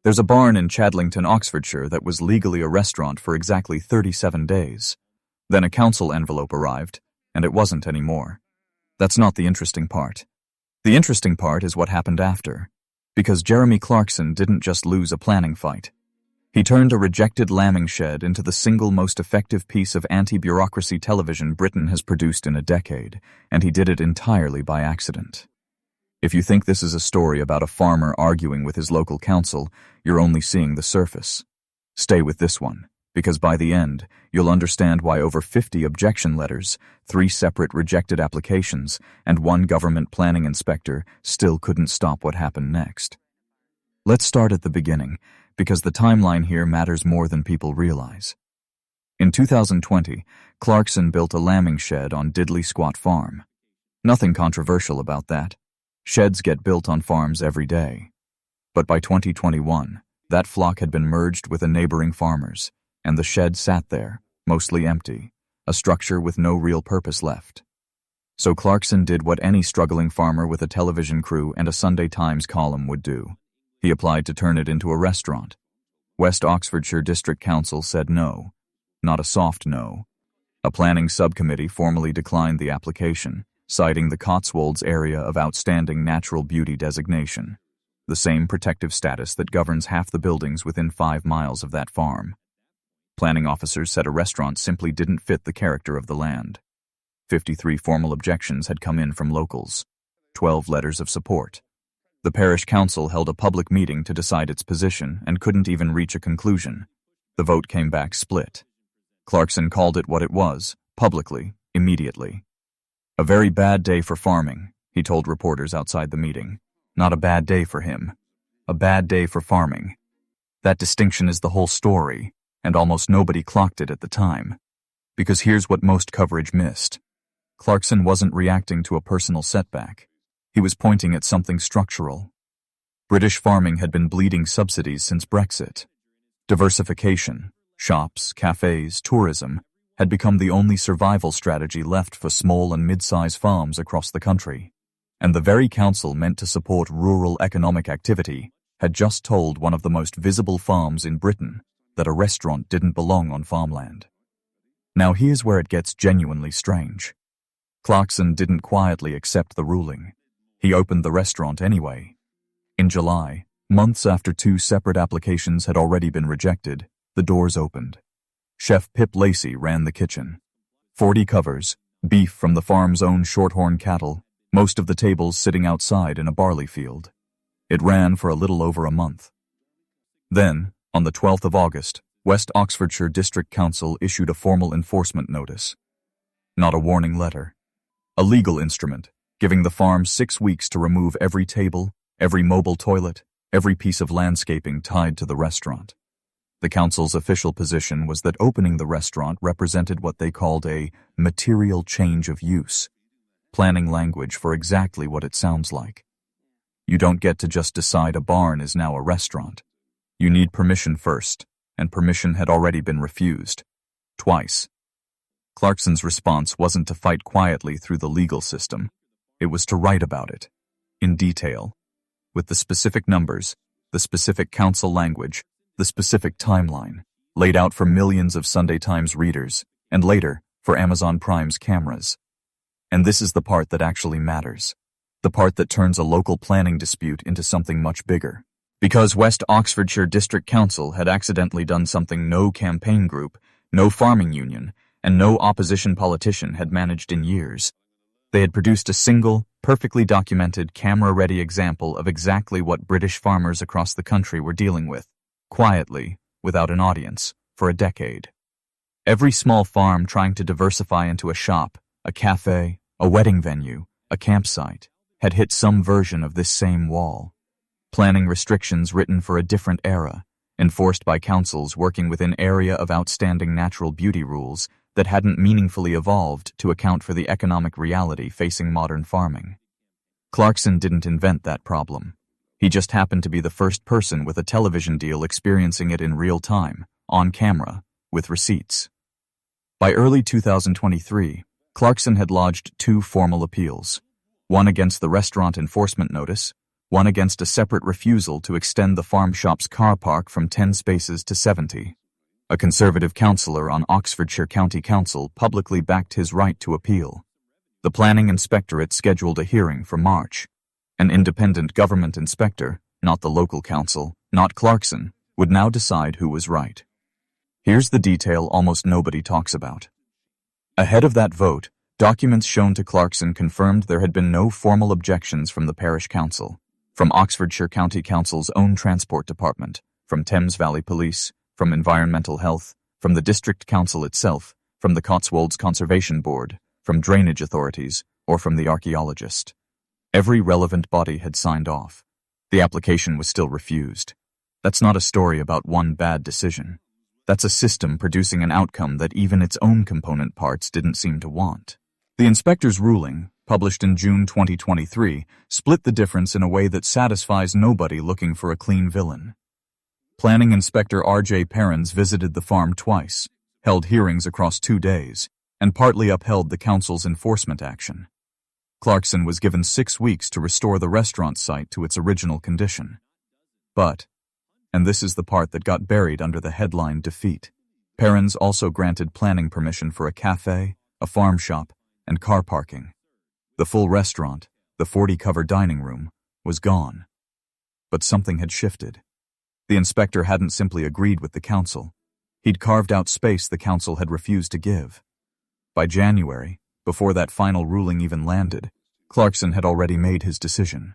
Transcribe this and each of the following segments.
There's a barn in Chadlington, Oxfordshire that was legally a restaurant for exactly 37 days. Then a council envelope arrived, and it wasn't anymore. That's not the interesting part. The interesting part is what happened after, because Jeremy Clarkson didn't just lose a planning fight. He turned a rejected lambing shed into the single most effective piece of anti-bureaucracy television Britain has produced in a decade, and he did it entirely by accident. If you think this is a story about a farmer arguing with his local council, you're only seeing the surface. Stay with this one, because by the end, you'll understand why over 50 objection letters, 3 separate rejected applications, and 1 government planning inspector still couldn't stop what happened next. Let's start at the beginning, because the timeline here matters more than people realize. In 2020, Clarkson built a lambing shed on Diddley Squat Farm. Nothing controversial about that. Sheds get built on farms every day. But by 2021, that flock had been merged with a neighboring farmer's, and the shed sat there, mostly empty, a structure with no real purpose left. So Clarkson did what any struggling farmer with a television crew and a Sunday Times column would do. He applied to turn it into a restaurant. West Oxfordshire District Council said no. Not a soft no. A planning subcommittee formally declined the application, citing the Cotswolds area of outstanding natural beauty designation, the same protective status that governs half the buildings within 5 miles of that farm. Planning officers said a restaurant simply didn't fit the character of the land. 53 formal objections had come in from locals, 12 letters of support. The parish council held a public meeting to decide its position and couldn't even reach a conclusion. The vote came back split. Clarkson called it what it was, publicly, immediately. A very bad day for farming, he told reporters outside the meeting. Not a bad day for him. A bad day for farming. That distinction is the whole story, and almost nobody clocked it at the time. Because here's what most coverage missed. Clarkson wasn't reacting to a personal setback. He was pointing at something structural. British farming had been bleeding subsidies since Brexit. Diversification, shops, cafes, tourism, had become the only survival strategy left for small and mid-size farms across the country. And the very council meant to support rural economic activity had just told one of the most visible farms in Britain that a restaurant didn't belong on farmland. Now here's where it gets genuinely strange. Clarkson didn't quietly accept the ruling. He opened the restaurant anyway. In July, months after 2 separate applications had already been rejected, the doors opened. Chef Pip Lacey ran the kitchen. 40 covers, beef from the farm's own shorthorn cattle, most of the tables sitting outside in a barley field. It ran for a little over a month. Then, on the 12th of August, West Oxfordshire District Council issued a formal enforcement notice. Not a warning letter. A legal instrument, giving the farm 6 weeks to remove every table, every mobile toilet, every piece of landscaping tied to the restaurant. The council's official position was that opening the restaurant represented what they called a material change of use, planning language for exactly what it sounds like. You don't get to just decide a barn is now a restaurant. You need permission first, and permission had already been refused. Twice. Clarkson's response wasn't to fight quietly through the legal system. It was to write about it, in detail, with the specific numbers, the specific council language, the specific timeline, laid out for millions of Sunday Times readers, and later, for Amazon Prime's cameras. And this is the part that actually matters. The part that turns a local planning dispute into something much bigger. Because West Oxfordshire District Council had accidentally done something no campaign group, no farming union, and no opposition politician had managed in years. They had produced a single, perfectly documented, camera-ready example of exactly what British farmers across the country were dealing with. Quietly, without an audience, for a decade. Every small farm trying to diversify into a shop, a cafe, a wedding venue, a campsite, had hit some version of this same wall. Planning restrictions written for a different era, enforced by councils working within area of outstanding natural beauty rules that hadn't meaningfully evolved to account for the economic reality facing modern farming. Clarkson didn't invent that problem. He just happened to be the first person with a television deal experiencing it in real time, on camera, with receipts. By early 2023, Clarkson had lodged 2 formal appeals, one against the restaurant enforcement notice, one against a separate refusal to extend the farm shop's car park from 10 spaces to 70. A Conservative councillor on Oxfordshire County Council publicly backed his right to appeal. The planning inspectorate scheduled a hearing for March. An independent government inspector, not the local council, not Clarkson, would now decide who was right. Here's the detail almost nobody talks about. Ahead of that vote, documents shown to Clarkson confirmed there had been no formal objections from the parish council, from Oxfordshire County Council's own transport department, from Thames Valley Police, from Environmental Health, from the district council itself, from the Cotswolds Conservation Board, from drainage authorities, or from the archaeologist. Every relevant body had signed off. The application was still refused. That's not a story about one bad decision. That's a system producing an outcome that even its own component parts didn't seem to want. The inspector's ruling, published in June 2023, split the difference in a way that satisfies nobody looking for a clean villain. Planning Inspector R.J. Perrins visited the farm twice, held hearings across 2 days, and partly upheld the council's enforcement action. Clarkson was given 6 weeks to restore the restaurant site to its original condition. But, and this is the part that got buried under the headline defeat, Perrins also granted planning permission for a cafe, a farm shop, and car parking. The full restaurant, the 40-cover dining room, was gone. But something had shifted. The inspector hadn't simply agreed with the council. He'd carved out space the council had refused to give. By January, before that final ruling even landed, Clarkson had already made his decision.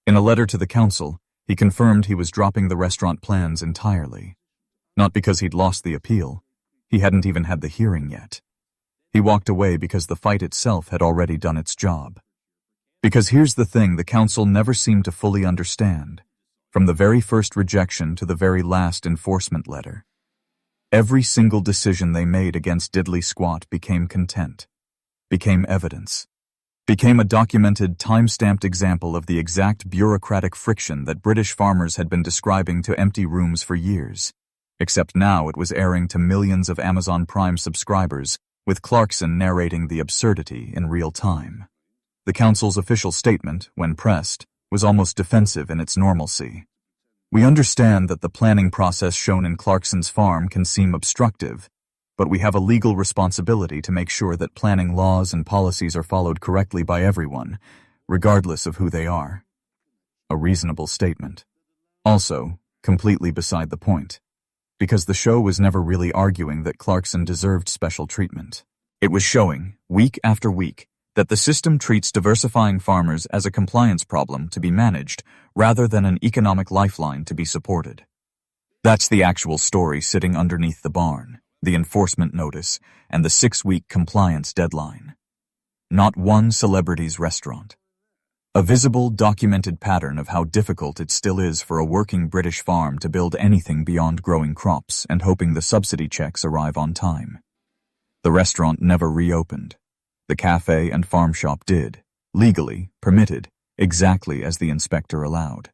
In a letter to the council, he confirmed he was dropping the restaurant plans entirely. Not because he'd lost the appeal. He hadn't even had the hearing yet. He walked away because the fight itself had already done its job. Because here's the thing the council never seemed to fully understand. From the very first rejection to the very last enforcement letter, every single decision they made against Diddley Squat became content, became evidence, became a documented, time-stamped example of the exact bureaucratic friction that British farmers had been describing to empty rooms for years, except now it was airing to millions of Amazon Prime subscribers, with Clarkson narrating the absurdity in real time. The council's official statement, when pressed, was almost defensive in its normalcy. We understand that the planning process shown in Clarkson's farm can seem obstructive, but we have a legal responsibility to make sure that planning laws and policies are followed correctly by everyone, regardless of who they are. A reasonable statement. Also, completely beside the point, because the show was never really arguing that Clarkson deserved special treatment. It was showing, week after week, that the system treats diversifying farmers as a compliance problem to be managed rather than an economic lifeline to be supported. That's the actual story sitting underneath the barn, the enforcement notice, and the 6-week compliance deadline. Not one celebrity's restaurant. A visible, documented pattern of how difficult it still is for a working British farm to build anything beyond growing crops and hoping the subsidy checks arrive on time. The restaurant never reopened. The cafe and farm shop did, legally, permitted, exactly as the inspector allowed.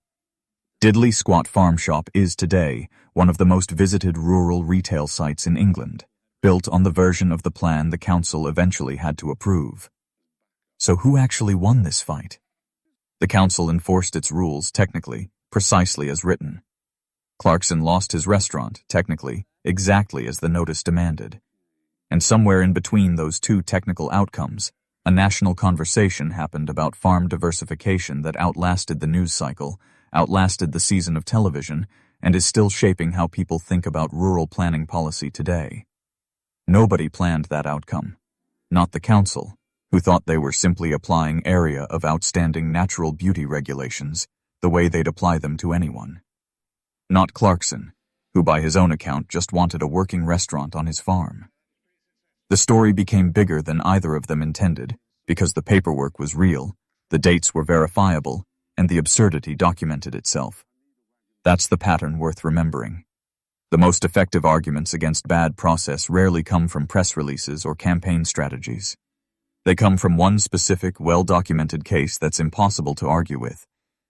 Diddley Squat Farm Shop is today one of the most visited rural retail sites in England, built on the version of the plan the council eventually had to approve. So who actually won this fight? The council enforced its rules technically, precisely as written. Clarkson lost his restaurant, technically, exactly as the notice demanded. And somewhere in between those two technical outcomes, a national conversation happened about farm diversification that outlasted the news cycle, outlasted the season of television, and is still shaping how people think about rural planning policy today. Nobody planned that outcome. Not the council, who thought they were simply applying area of outstanding natural beauty regulations the way they'd apply them to anyone. Not Clarkson, who by his own account just wanted a working restaurant on his farm. The story became bigger than either of them intended, because the paperwork was real, the dates were verifiable, and the absurdity documented itself. That's the pattern worth remembering. The most effective arguments against bad process rarely come from press releases or campaign strategies. They come from one specific, well-documented case that's impossible to argue with,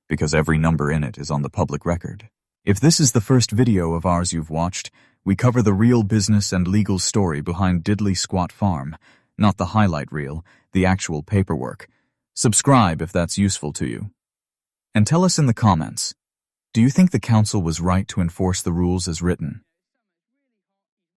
because every number in it is on the public record. If this is the first video of ours you've watched, we cover the real business and legal story behind Diddley Squat Farm, not the highlight reel, the actual paperwork. Subscribe if that's useful to you. And tell us in the comments, do you think the council was right to enforce the rules as written?